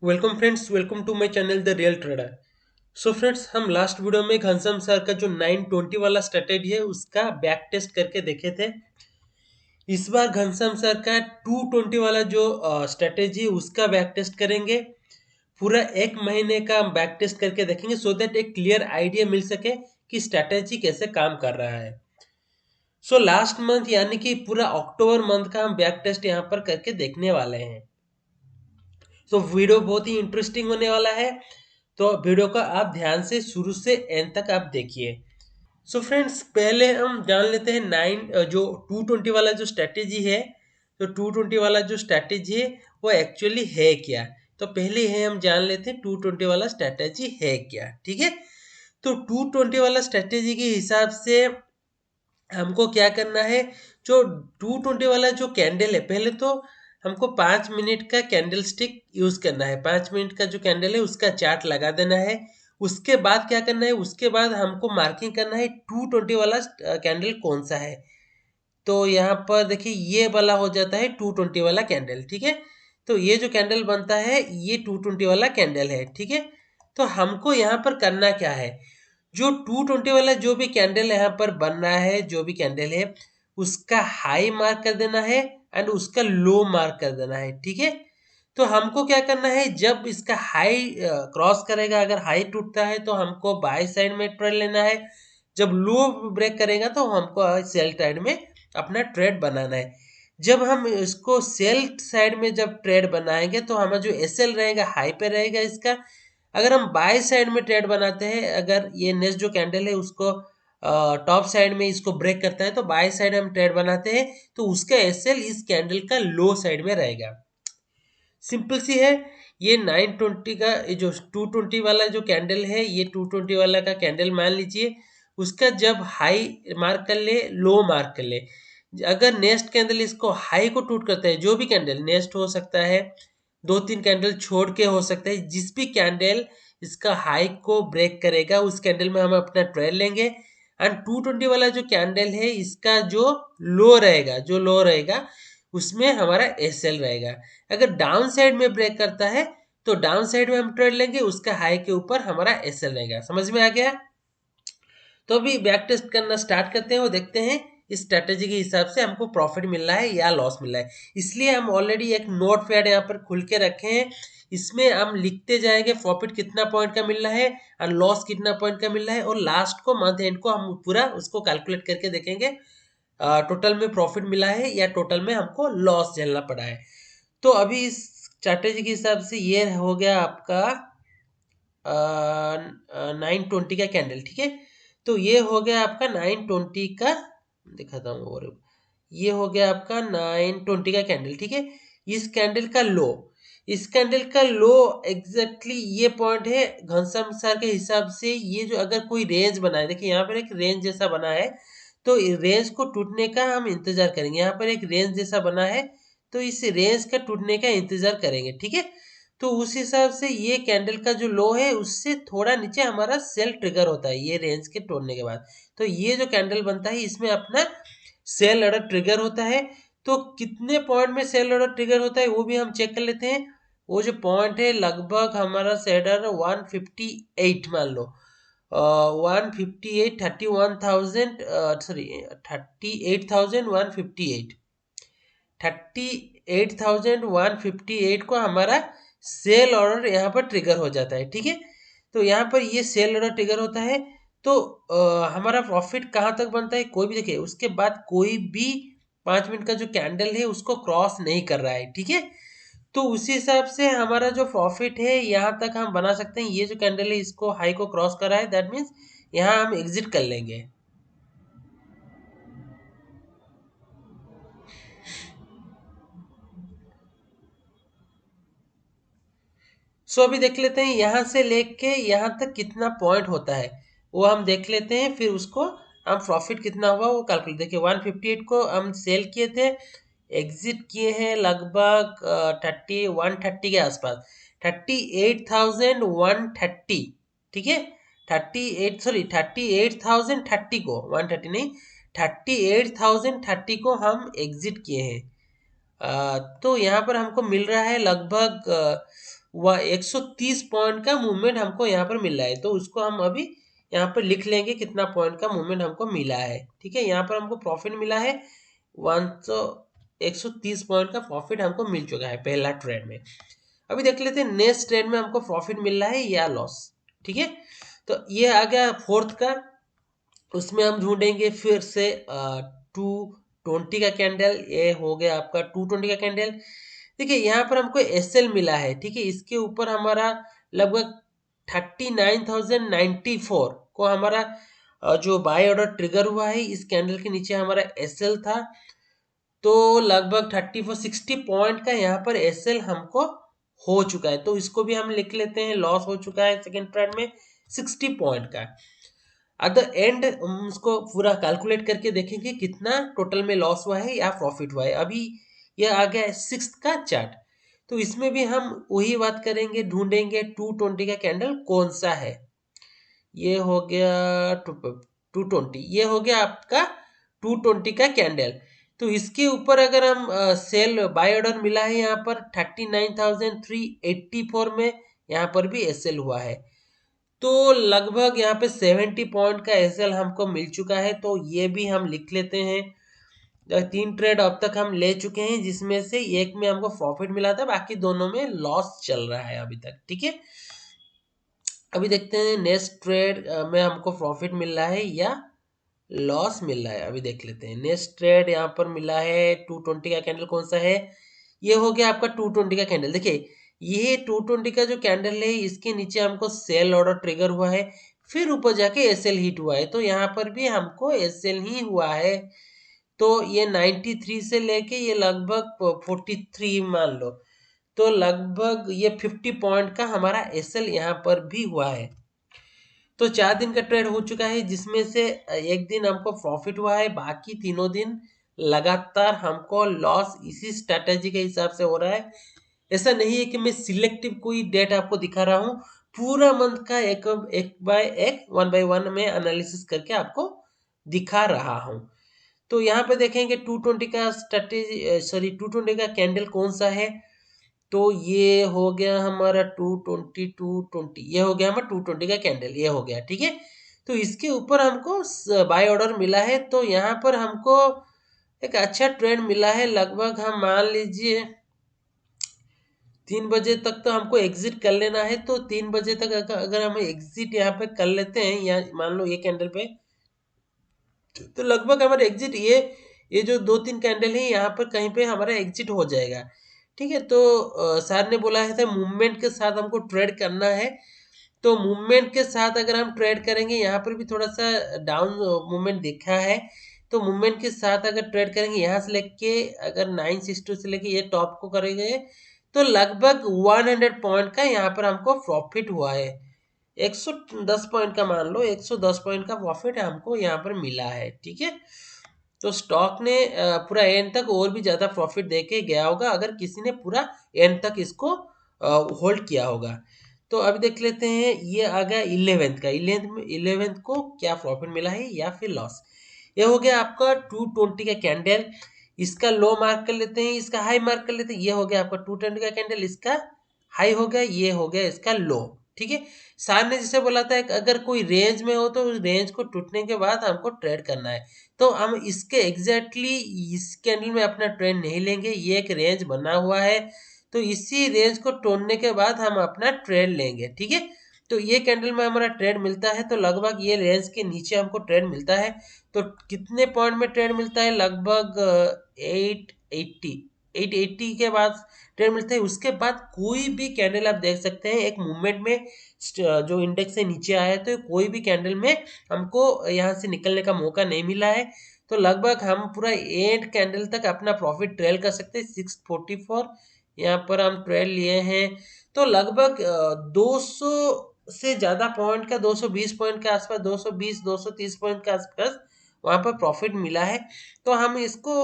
Welcome friends, welcome to my channel the real trader. So friends, हम last video में Ghanshyam sir का जो 920 वाला स्ट्रेटेजी है उसका बैक टेस्ट करके देखे थे। इस बार घनश्याम सर का 220 वाला जो स्ट्रेटेजी है उसका बैक टेस्ट करेंगे। पूरा एक महीने का हम बैक टेस्ट करके देखेंगे सो दैट एक क्लियर आइडिया मिल सके कि स्ट्रेटेजी कैसे काम कर रहा है। सो लास्ट मंथ यानी कि पूरा अक्टूबर मंथ का हम बैक टेस्ट यहाँ पर करके देखने वाले हैं। तो वीडियो बहुत ही इंटरेस्टिंग होने वाला है, तो वीडियो को आप ध्यान से शुरू से एंड तक आप देखिए। सो फ्रेंड्स, पहले हम जान लेते हैं जो 220 वाला जो स्ट्रेटेजी है। तो 220 वाला जो स्ट्रेटेजी है वो एक्चुअली है क्या। तो पहले है हम जान लेते हैं 220 वाला स्ट्रेटेजी है क्या। ठीक है, तो 220 वाला स्ट्रेटेजी के हिसाब से हमको क्या करना है। जो 220 वाला जो कैंडल है, पहले तो हमको 5 मिनट का कैंडल स्टिक यूज करना है। 5 मिनट का जो कैंडल है उसका चार्ट लगा देना है। उसके बाद क्या करना है, उसके बाद हमको मार्किंग करना है 220 वाला कैंडल कौन सा है। तो यहाँ पर देखिए ये वाला हो जाता है 220 वाला कैंडल। ठीक है, तो ये जो कैंडल बनता है ये 220 वाला कैंडल है। ठीक है, तो हमको यहाँ पर करना क्या है, जो 220 वाला जो भी कैंडल यहाँ पर बन रहा है, जो भी कैंडल है उसका हाई मार्क कर देना है एंड उसका लो मार्क कर देना है। ठीक है, तो हमको क्या करना है, जब इसका हाई क्रॉस करेगा, अगर हाई टूटता है तो हमको बाय साइड में ट्रेड लेना है। जब लो ब्रेक करेगा तो हमको सेल साइड में अपना ट्रेड बनाना है। जब हम इसको सेल साइड में जब ट्रेड बनाएंगे तो हमारा जो एसएल रहेगा हाई पे रहेगा इसका। अगर हम बाय साइड में ट्रेड बनाते हैं, अगर ये नेक्स्ट जो कैंडल है उसको टॉप साइड में इसको ब्रेक करता है तो बाय साइड हम ट्रेड बनाते हैं, तो उसका एसएल इस कैंडल का लो साइड में रहेगा। सिंपल सी है। ये 920 का जो 220 वाला जो कैंडल है, ये 220 वाला का कैंडल मान लीजिए, उसका जब हाई मार्क कर ले, लो मार्क कर ले। अगर नेक्स्ट कैंडल इसको हाई को टूट करता है, जो भी कैंडल नेक्स्ट हो सकता है, 2-3 कैंडल छोड़ के हो सकता है, जिस भी कैंडल इसका हाई को ब्रेक करेगा उस कैंडल में हम अपना ट्रेड लेंगे। एंड 220 वाला जो कैंडल है इसका जो लो रहेगा उसमें हमारा एसएल रहेगा। अगर डाउन साइड में ब्रेक करता है तो डाउन साइड में हम ट्रेड लेंगे, उसका हाई के ऊपर हमारा एसएल रहेगा। समझ में आ गया। तो अभी बैक टेस्ट करना स्टार्ट करते हैं और देखते हैं इस स्ट्रेटेजी के हिसाब से हमको प्रॉफिट मिल रहा है या लॉस मिल रहा है। इसलिए हम ऑलरेडी एक नोट पैड यहाँ पर खुल के रखे हैं, इसमें हम लिखते जाएंगे प्रॉफिट कितना पॉइंट का मिल रहा है और लॉस कितना पॉइंट का मिल रहा है, और लास्ट को मंथ एंड को हम पूरा उसको कैलकुलेट करके देखेंगे टोटल में प्रॉफिट मिला है या टोटल में हमको लॉस झेलना पड़ा है। तो अभी इस स्ट्रैटेजी के हिसाब से ये हो गया आपका 920 का कैंडल। ठीक है, तो ये हो गया आपका 920 का, दिखाता हूँ, और ये हो गया आपका 920 का कैंडल। ठीक है, इस कैंडल का लो, इस कैंडल का लो एग्जैक्टली ये पॉइंट है घनश्याम सर के हिसाब से। ये जो अगर कोई रेंज बना है, देखिए यहाँ पर एक रेंज जैसा बना है, तो रेंज को टूटने का हम इंतजार करेंगे। यहाँ पर एक रेंज जैसा बना है, तो इस रेंज का टूटने का इंतजार करेंगे। ठीक है, तो उस हिसाब से ये कैंडल का जो लो है उससे थोड़ा नीचे हमारा सेल ट्रिगर होता है ये रेंज के तोड़ने के बाद। तो ये जो कैंडल बनता है इसमें अपना सेल ऑर्डर ट्रिगर होता है। तो कितने पॉइंट में सेल ऑर्डर ट्रिगर होता है वो भी हम चेक कर लेते हैं। वो जो पॉइंट है लगभग हमारा सेल ऑर्डर 158 मान लो, 158, 31,000, सॉरी 38,158, 38,158 को हमारा सेल ऑर्डर यहाँ पर ट्रिगर हो जाता है। ठीक है, तो यहाँ पर ये सेल ऑर्डर ट्रिगर होता है। तो हमारा प्रॉफिट कहाँ तक बनता है, कोई भी देखिए उसके बाद कोई भी 5 मिनट का जो कैंडल है उसको क्रॉस नहीं कर रहा है। ठीक है, तो उसी हिसाब से हमारा जो प्रॉफिट है यहाँ तक हम बना सकते हैं। ये जो कैंडल है इसको हाई को क्रॉस कर रहा है, दैट मीन्स यहाँ हम एग्जिट कर लेंगे। सो अभी देख लेते हैं यहाँ से लेके यहाँ तक कितना पॉइंट होता है, वो हम देख लेते हैं, फिर उसको हम प्रॉफिट कितना हुआ वो कैलकुलेट। देखिए 158 को हम सेल किए थे, एग्जिट किए हैं लगभग 130 के आसपास, 38,130। ठीक है, 38,030 को, 130 नहीं, 38,030 को हम एग्जिट किए हैं। तो यहाँ पर हमको मिल रहा है लगभग वह 130 पॉइंट का मूवमेंट हमको यहाँ पर मिल रहा है। तो उसको हम अभी यहाँ पर लिख लेंगे कितना पॉइंट का मूवमेंट हमको मिला है। ठीक है, यहाँ पर हमको प्रॉफिट मिला है 130 पॉइंट का प्रॉफिट हमको मिल चुका है पहला ट्रेड में। अभी देख लेते हैं नेक्स्ट ट्रेड में हमको प्रॉफिट मिल रहा है या लॉस। ठीक है, तो ये आ गया फोर्थ का। उसमें हम ढूंढेंगे फिर से 220 का कैंडल। ये हो गया आपका 220 का कैंडल। देखिए यहाँ पर हमको एसएल मिला है। ठीक है, इसके ऊपर हमारा लगभग 39,094 को हमारा जो बाय ऑर्डर ट्रिगर हुआ है। इस कैंडल के नीचे हमारा एसएल था, तो लगभग 3460 पॉइंट का यहाँ पर एसएल हमको हो चुका है। तो इसको भी हम लिख लेते हैं, लॉस हो चुका है सेकेंड ट्रेड में 60 पॉइंट का। एट द एंड हम उसको पूरा कैलकुलेट करके देखेंगे कितना टोटल में लॉस हुआ है या प्रॉफिट हुआ है। अभी यह आ गया सिक्स्थ का चार्ट। तो इसमें भी हम वही बात करेंगे, ढूंढेंगे 220 का कैंडल कौन सा है। ये हो गया 220, ये हो गया आपका 220 का कैंडल। तो इसके ऊपर अगर हम सेल बाय ऑर्डर मिला है यहाँ पर 39,384 में, यहाँ पर भी एसएल हुआ है। तो लगभग यहाँ पे 70 पॉइंट का एसएल हमको मिल चुका है। तो ये भी हम लिख लेते हैं। 3 ट्रेड अब तक हम ले चुके हैं, जिसमें से एक में हमको प्रॉफिट मिला था, बाकी दोनों में लॉस चल रहा है अभी तक। ठीक है, अभी देखते हैं नेक्स्ट ट्रेड में हमको प्रॉफिट मिल रहा है या लॉस मिल रहा है। अभी देख लेते हैं नेक्स्ट ट्रेड यहाँ पर मिला है 220 का कैंडल कौन सा है। ये हो गया आपका 220 का कैंडल। देखिए ये 220 का जो कैंडल है, इसके नीचे हमको सेल ऑर्डर ट्रिगर हुआ है, फिर ऊपर जाके एसएल हिट हुआ है। तो यहाँ पर भी हमको एसएल ही हुआ है। तो ये 93 से लेके ये लगभग 43 मान लो, तो लगभग ये 50 पॉइंट का हमारा एसएल यहाँ पर भी हुआ है। तो 4 दिन का ट्रेड हो चुका है, जिसमें से एक दिन हमको प्रॉफिट हुआ है, बाकी तीनों दिन लगातार हमको लॉस इसी स्ट्रैटेजी के हिसाब से हो रहा है। ऐसा नहीं है कि मैं सिलेक्टिव कोई डेट आपको दिखा रहा हूँ, पूरा मंथ का एक एक बाय एक 1 बाय 1 में एनालिसिस करके आपको दिखा रहा हूँ। तो यहाँ पे देखेंगे 220 का स्ट्रैटेजी, सॉरी 220 का कैंडल कौन सा है। तो ये हो गया हमारा 220, ये हो गया हमारा 220 का कैंडल, ये हो गया। ठीक है, तो इसके ऊपर हमको बाय ऑर्डर मिला है। तो यहाँ पर हमको एक अच्छा ट्रेंड मिला है। लगभग हम मान लीजिए 3 बजे तक तो हमको एग्जिट कर लेना है। तो 3 बजे तक अगर हम एग्जिट यहाँ पे कर लेते हैं, या मान लो ये कैंडल पे, तो लगभग हमारा एग्जिट ये जो 2-3 कैंडल है यहाँ पर कहीं पे हमारा एग्जिट हो जाएगा। ठीक है, तो सर ने बोला है था मूवमेंट के साथ हमको ट्रेड करना है। तो मूवमेंट के साथ अगर हम ट्रेड करेंगे, यहाँ पर भी थोड़ा सा डाउन मूवमेंट देखा है। तो मूवमेंट के साथ अगर ट्रेड करेंगे, यहाँ से लेके अगर 962 से लेके ये टॉप को करेंगे, तो लगभग 100 पॉइंट का यहाँ पर हमको प्रॉफिट हुआ है। 110 पॉइंट का मान लो, 110 पॉइंट का प्रॉफिट हमको यहाँ पर मिला है। ठीक है, तो स्टॉक ने पूरा एंड तक और भी ज्यादा प्रॉफिट देके गया होगा, अगर किसी ने पूरा एंड तक इसको होल्ड किया होगा। तो अभी देख लेते हैं, ये आ गया 11th का। 11th को क्या प्रॉफिट मिला है या फिर लॉस। ये हो गया आपका 220 का कैंडल। इसका लो मार्क कर लेते हैं, इसका हाई मार्क कर लेते हैं। ये हो गया आपका 220 का कैंडल, इसका हाई हो गया, ये हो गया इसका लो। ठीक है, सर ने जैसे बोला था अगर कोई रेंज में हो तो उस रेंज को टूटने के बाद हमको ट्रेड करना है। तो हम इसके एग्जैक्टली इस कैंडल में अपना ट्रेड नहीं लेंगे, ये एक रेंज बना हुआ है। तो इसी रेंज को तोड़ने के बाद हम अपना ट्रेड लेंगे। ठीक है, तो ये कैंडल में हमारा ट्रेड मिलता है, तो लगभग ये रेंज के नीचे हमको ट्रेड मिलता है। तो कितने पॉइंट में ट्रेड मिलता है, लगभग 880 के बाद ट्रेड मिलता है। उसके बाद कोई भी कैंडल आप देख सकते हैं एक मूवमेंट में जो इंडेक्स से नीचे आया है, तो कोई भी कैंडल में हमको यहाँ से निकलने का मौका नहीं मिला है। तो लगभग हम पूरा 8 कैंडल तक अपना प्रॉफिट ट्रेल कर सकते हैं। 644 यहाँ पर हम ट्रेल लिए हैं। तो लगभग 200 से ज़्यादा पॉइंट का, 220 पॉइंट के आसपास, 220 230 पॉइंट के आसपास वहाँ पर प्रॉफिट मिला है। तो हम इसको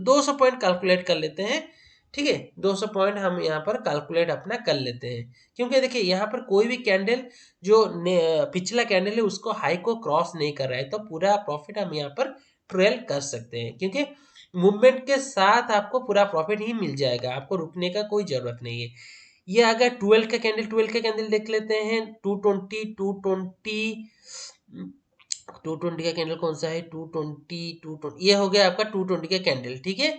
200 पॉइंट कैलकुलेट कर लेते हैं। ठीक है, 200 पॉइंट हम यहाँ पर कैलकुलेट अपना कर लेते हैं, क्योंकि देखिए यहाँ पर कोई भी कैंडल जो पिछला कैंडल है उसको हाई को क्रॉस नहीं कर रहा है, तो पूरा प्रॉफिट हम यहाँ पर ट्रेल कर सकते हैं, क्योंकि मूवमेंट के साथ आपको पूरा प्रॉफिट ही मिल जाएगा, आपको रुकने का कोई जरूरत नहीं है। ये आ गया 12 का कैंडल। 12 का कैंडल देख लेते हैं। 220 का कैंडल कौन सा है? 220 ये हो गया आपका 220 का कैंडल। ठीक है,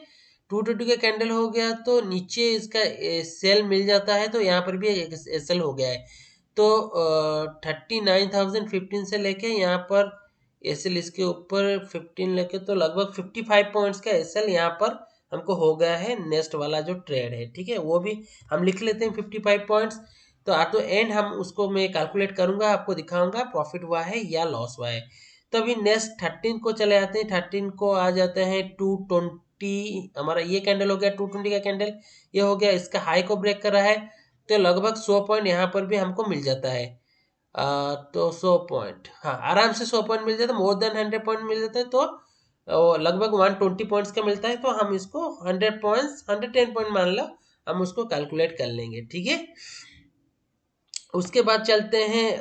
220 का कैंडल हो गया तो नीचे इसका सेल मिल जाता है, तो यहाँ पर भी एक सेल हो गया है। तो 39,015 से लेके यहाँ पर एसएल इसके ऊपर 15 लेके तो लगभग 55 पॉइंट्स का एसएल यहाँ पर हमको हो गया है नेक्स्ट वाला जो ट्रेड है। ठीक है, वो भी हम लिख लेते हैं 55 पॉइंट्स। तो एट द एंड हम उसको मैं कैलकुलेट करूंगा, आपको दिखाऊंगा प्रॉफिट हुआ है या लॉस हुआ है। तो अभी नेक्स्ट 13 को चले आते हैं। 13 को आ जाते हैं 220। हमारा ये कैंडल हो गया 220 का कैंडल, ये हो गया, इसका हाई को ब्रेक कर रहा है, तो लगभग 100 पॉइंट यहाँ पर भी हमको मिल जाता है। तो 100 पॉइंट, हाँ आराम से 100 पॉइंट मिल जाता है, मोर देन 100 पॉइंट मिल जाता है, तो लगभग 120 पॉइंट्स का मिलता है। तो हम इसको 100 पॉइंट्स 110 पॉइंट मान लो, हम उसको कैलकुलेट कर लेंगे। ठीक है, उसके बाद चलते हैं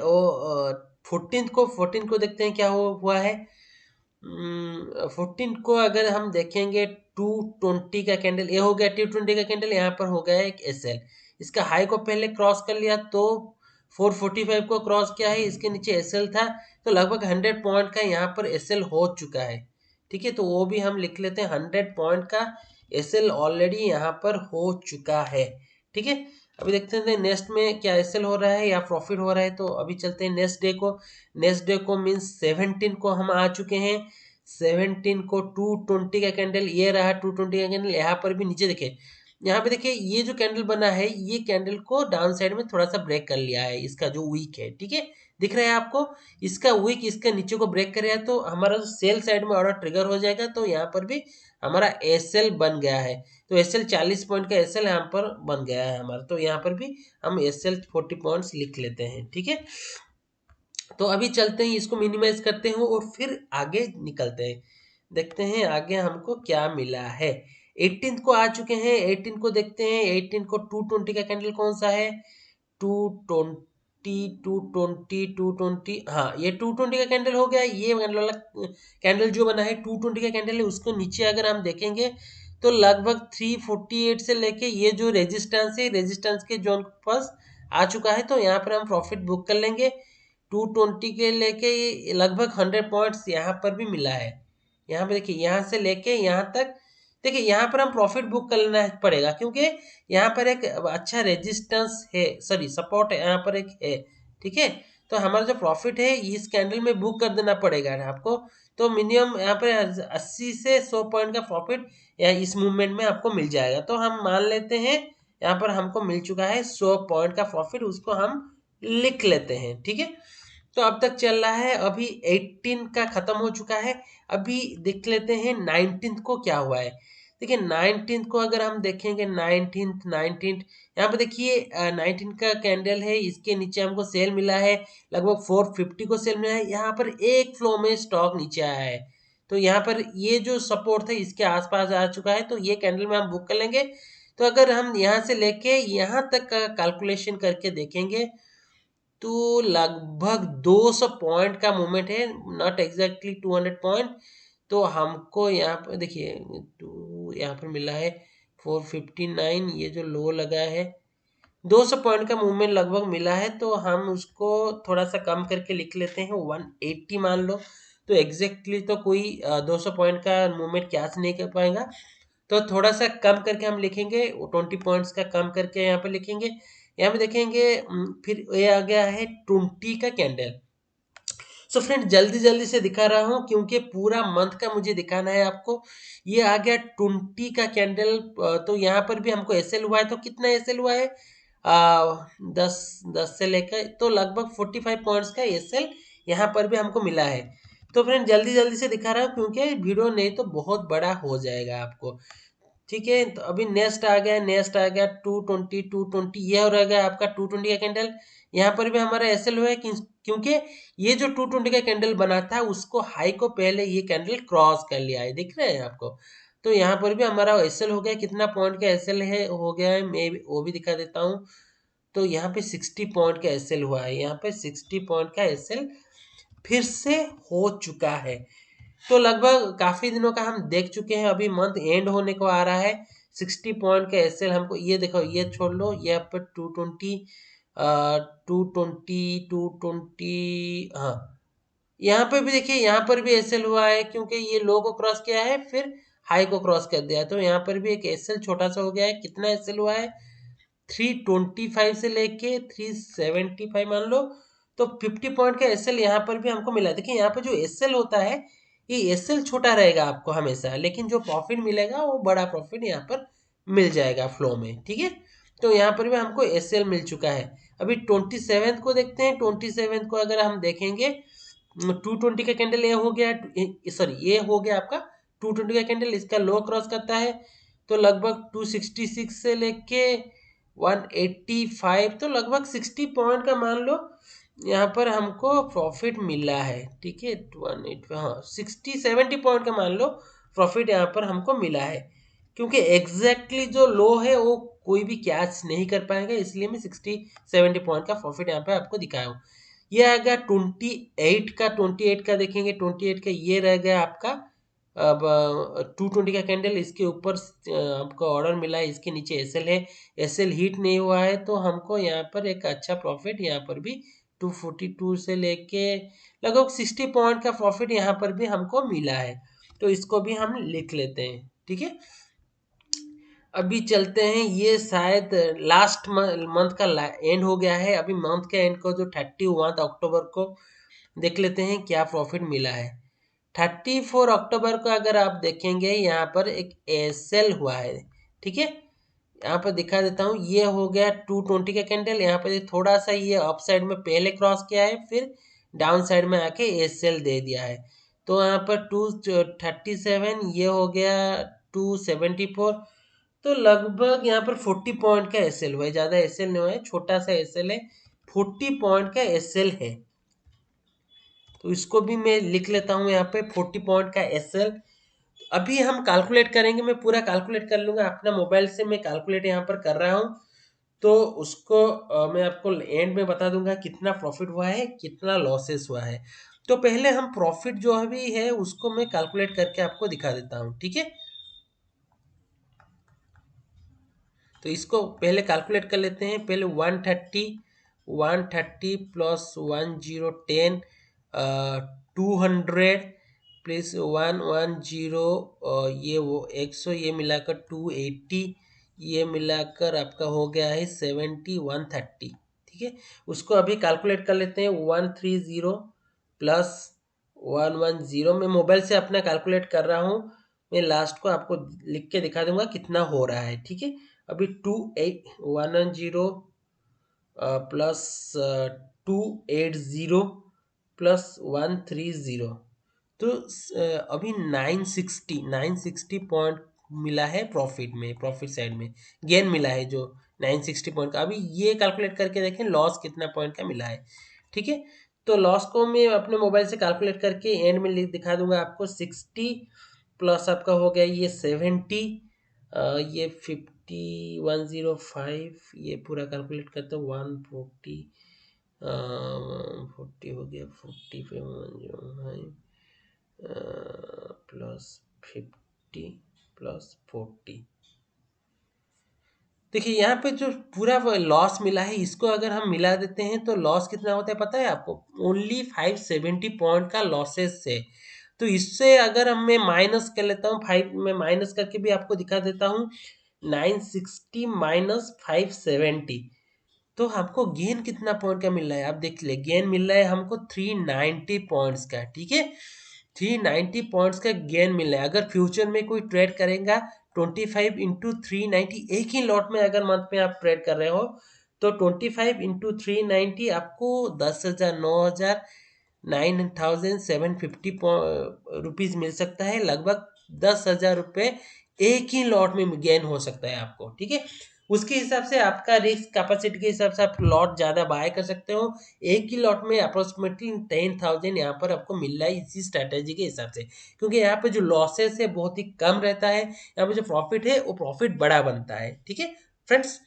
14 को देखते हैं क्या हुआ है। 14 को अगर हम देखेंगे 220 का कैंडल, ये हो गया 220 का कैंडल, यहाँ पर हो गया एक एसएल। इसका हाई को पहले क्रॉस कर लिया, तो 445 को क्रॉस किया है, इसके नीचे एसएल था, तो लगभग 100 पॉइंट का यहाँ पर एसएल हो चुका है। ठीक है, तो वो भी हम लिख लेते हैं, 100 पॉइंट का एसएल ऑलरेडी यहाँ पर हो चुका है। ठीक है, अभी देखते हैं नेक्स्ट में क्या एसएल हो रहा है या प्रॉफिट हो रहा है। तो अभी चलते हैं नेक्स्ट डे को। नेक्स्ट डे को मीन्स 17 को हम आ चुके हैं। 17 को 220 का कैंडल, ये रहा 220 का कैंडल। यहाँ पर भी नीचे देखे, यहाँ पे देखिए ये जो कैंडल बना है, ये कैंडल को डाउन साइड में थोड़ा सा ब्रेक कर लिया है, इसका जो वीक है। ठीक है, दिख रहा है आपको, इसका वीक इसका नीचे को ब्रेक कर रहा है, तो हमारा सेल साइड में ऑर्डर ट्रिगर हो जाएगा। तो यहाँ पर भी हमारा एसएल बन गया है। तो एसएल 40 पॉइंट का एसएल यहाँ पर बन गया है हमारा, तो यहाँ पर भी हम एसएल 40 पॉइंट्स लिख लेते हैं। ठीक है, तो अभी चलते हैं, इसको मिनिमाइज करते हैं और फिर आगे निकलते हैं, देखते हैं आगे हमको क्या मिला है। 18 को आ चुके हैं। 18 को देखते हैं। 18 को 220 का कैंडल कौन सा है? 220 220 220, हाँ ये 220 का कैंडल हो गया। ये कैंडल वाला कैंडल जो बना है 220 का कैंडल है, उसको नीचे अगर हम देखेंगे तो लगभग 348 से लेके ये जो रेजिस्टेंस है, रेजिस्टेंस के जोन पास आ चुका है, तो यहाँ पर हम प्रॉफिट बुक कर लेंगे। 220 के लेके लगभग 100 पॉइंट्स यहाँ पर भी मिला है। यहाँ पे देखिए, यहाँ से लेके यहाँ तक देखिए, यहाँ पर हम प्रॉफिट बुक करना पड़ेगा, क्योंकि यहाँ पर एक अच्छा रेजिस्टेंस है, सॉरी सपोर्ट यहाँ पर एक है। ठीक है, तो हमारा जो प्रॉफिट है इस कैंडल में बुक कर देना पड़ेगा आपको। तो मिनिमम यहाँ पर 80 से 100 पॉइंट का प्रॉफिट इस मूवमेंट में आपको मिल जाएगा। तो हम मान लेते हैं यहाँ पर हमको मिल चुका है 100 पॉइंट का प्रॉफिट, उसको हम लिख लेते हैं। ठीक है, तो अब तक चल रहा है, अभी 18 का खत्म हो चुका है। अभी देख लेते हैं 19 को क्या हुआ है। देखिए 19 को अगर हम देखेंगे, 19 यहाँ पे देखिए 19 का कैंडल है, इसके नीचे हमको सेल मिला है, लगभग 450 को सेल मिला है। यहाँ पर एक फ्लो में स्टॉक नीचे आया है, तो यहाँ पर ये जो सपोर्ट था इसके आसपास आ चुका है, तो ये कैंडल में हम बुक कर लेंगे। तो अगर हम यहाँ से लेके यहाँ तक का कैलकुलेशन करके देखेंगे, तो लगभग 200 पॉइंट का मूवमेंट है, नॉट एग्जैक्टली 200 पॉइंट। तो हमको यहाँ पर देखिए, तो यहाँ पर मिला है 459, ये जो लो लगा है 200 पॉइंट का मूवमेंट लगभग मिला है। तो हम उसको थोड़ा सा कम करके लिख लेते हैं, 180 मान लो। तो एग्जैक्टली तो कोई 200 पॉइंट का मूवमेंट कैच नहीं कर पाएगा, तो थोड़ा सा कम करके हम लिखेंगे, 20 पॉइंट्स का कम करके यहाँ पे लिखेंगे। यहाँ पे देखेंगे फिर ये आ गया है 20 का कैंडल। सो फ्रेंड जल्दी जल्दी से दिखा रहा हूँ, क्योंकि पूरा मंथ का मुझे दिखाना है आपको। ये आ गया 20 का कैंडल। तो यहाँ पर भी हमको एसएल हुआ है, तो कितना एसएल हुआ है? 10 से लेकर तो लगभग 45 पॉइंट्स का एसएल यहाँ पर भी हमको मिला है। तो फ्रेंड जल्दी जल्दी से दिखा रहा हूँ, क्योंकि वीडियो नहीं तो बहुत बड़ा हो जाएगा आपको। ठीक है, तो अभी नेक्स्ट आ गया, नेक्स्ट आ गया 220 ये हो रह गया आपका 220 का कैंडल। यहाँ पर भी हमारा एसएल हुआ है, क्योंकि ये जो 220 का कैंडल बना था उसको हाई को पहले ये कैंडल क्रॉस कर लिया है, दिख रहे हैं आपको। तो यहाँ पर भी हमारा एसएल हो गया, कितना पॉइंट का एसएल है हो गया है, मैं वो भी दिखा देता हूँ। तो यहाँ पे 60 पॉइंट का एसएल हुआ है, यहाँ पे 60 पॉइंट का एसएल फिर से हो चुका है। तो लगभग काफी दिनों का हम देख चुके हैं, अभी मंथ एंड होने को आ रहा है। 60 पॉइंट का एसएल हमको, ये देखो ये छोड़ लो, ये यहाँ पर 220, 220, हाँ यहाँ पे भी देखिए, यहाँ पर भी एसएल हुआ है क्योंकि ये लो को क्रॉस किया है फिर हाई को क्रॉस कर दिया, तो यहाँ पर भी एक एसएल छोटा सा हो गया है। कितना एसएल हुआ है? 325 से लेके 375 मान लो, तो 50 पॉइंट का एसएल यहाँ पर भी हमको मिला। देखिए यहाँ पर जो एसएल होता है, ये एसएल छोटा रहेगा आपको हमेशा, लेकिन जो प्रॉफिट मिलेगा वो बड़ा प्रॉफिट यहाँ पर मिल जाएगा फ्लो में, ठीक है। तो यहाँ पर भी हमको एसएल मिल चुका है। अभी 27 को देखते हैं। 27 को अगर हम देखेंगे, 220 का कैंडल ये हो गया, सॉरी ये हो गया आपका 220 का कैंडल, इसका लो क्रॉस करता है तो लगभग 266 से लेके 185, तो लगभग 60 पॉइंट का मान लो यहाँ पर हमको प्रॉफिट मिला है, ठीक है। 180, हाँ 60-70 पॉइंट का मान लो प्रॉफिट यहाँ पर हमको मिला है, क्योंकि एग्जैक्टली जो लो है वो कोई भी कैच नहीं कर पाएगा, इसलिए मैं 60-70 पॉइंट का प्रॉफिट यहाँ पे आपको दिखाया हूँ। ये आ गया 28 का देखेंगे, 28 का ये रह गया आपका। अब 220 का कैंडल, इसके ऊपर आपको ऑर्डर मिला है, इसके नीचे एसएल है, एसएल हिट नहीं हुआ है, तो हमको यहाँ पर एक अच्छा प्रॉफिट यहाँ पर भी 242 से लेके लगभग 60 पॉइंट का प्रॉफिट यहाँ पर भी हमको मिला है। तो इसको भी हम लिख लेते हैं, ठीक है। अभी चलते हैं, ये शायद लास्ट मंथ का एंड हो गया है। अभी मंथ के एंड को जो 31 अक्टूबर को देख लेते हैं क्या प्रॉफिट मिला है। 34 अक्टूबर को अगर आप देखेंगे, यहाँ पर एक एसएल हुआ है, ठीक है। यहाँ पर दिखा देता हूँ, ये हो गया 220 का कैंडल, यहाँ पर थोड़ा सा ये अप साइड में पहले क्रॉस किया है, फिर डाउन साइड में आके एसएल दे दिया है। तो यहाँ पर 237, ये हो गया 274, तो लगभग यहाँ पर 40 पॉइंट का एसएल हुआ है, ज़्यादा एसएल नहीं हुआ है, छोटा सा एसएल है, 40 पॉइंट का एसएल है। तो इसको भी मैं लिख लेता हूँ यहाँ पे 40 पॉइंट का एसएल। अभी हम कैलकुलेट करेंगे, मैं पूरा कैलकुलेट कर लूँगा अपना मोबाइल से, मैं कैलकुलेट यहाँ पर कर रहा हूँ, तो उसको मैं आपको एंड में बता दूंगा कितना प्रॉफिट हुआ है, कितना लॉसेस हुआ है। तो पहले हम प्रॉफिट जो अभी है उसको मैं कैलकुलेट करके आपको दिखा देता हूँ, ठीक है। तो इसको पहले कैलकुलेट कर लेते हैं। पहले 130 प्लस 1010, 200 प्लस 110, ये वो 100, ये मिलाकर 280, ये मिलाकर आपका हो गया है 70, 130, ठीक है। उसको अभी कैलकुलेट कर लेते हैं। 130 प्लस 110, मैं मोबाइल से अपना कैलकुलेट कर रहा हूँ, मैं लास्ट को आपको लिख के दिखा दूंगा कितना हो रहा है, ठीक है। अभी 110 प्लस 280 प्लस 130, तो अभी 960 पॉइंट मिला है प्रॉफिट में, प्रॉफिट साइड में गेन मिला है जो 960 पॉइंट का। अभी ये कैलकुलेट करके देखें लॉस कितना पॉइंट का मिला है, ठीक है। तो लॉस को मैं अपने मोबाइल से कैलकुलेट करके एंड में दिखा दूंगा आपको। 60 प्लस आपका हो गया ये 70, ये 50, 105, ये पूरा कैलकुलेट करते 140, 40 हो गया, 45, 105 प्लस 50 प्लस 40। देखिए यहाँ पे जो पूरा लॉस मिला है, इसको अगर हम मिला देते हैं तो लॉस कितना होता है पता है आपको? ओनली 570 पॉइंट का लॉसेस है। तो इससे अगर हम मैं माइनस कर लेता हूँ, 5 में माइनस करके भी आपको दिखा देता हूँ, 960 माइनस 570, तो हमको गेन कितना पॉइंट का मिल रहा है आप देख ले। गेन मिल रहा है हमको 390 पॉइंट्स का, ठीक है। 390 पॉइंट्स का गेन मिल रहा है। अगर फ्यूचर में कोई ट्रेड करेगा 25 इंटू 390, एक ही लॉट में अगर मंथ में आप ट्रेड कर रहे हो, तो 25 इंटू 390 आपको 10,000, 9,000, 9,750 रुपीज़ मिल सकता है। लगभग 10,000 रुपये एक ही लॉट में गेन हो सकता है आपको, ठीक है। उसके हिसाब से आपका रिस्क कैपेसिटी के हिसाब से आप लॉट ज़्यादा बाय कर सकते हो। एक ही लॉट में अप्रोक्सीमेटली 10,000 यहाँ पर आपको मिल रहा है इसी स्ट्रैटेजी के हिसाब से, क्योंकि यहाँ पे जो लॉसेस है बहुत ही कम रहता है, यहाँ पे जो प्रॉफिट है वो प्रॉफिट बड़ा बनता है, ठीक है फ्रेंड्स।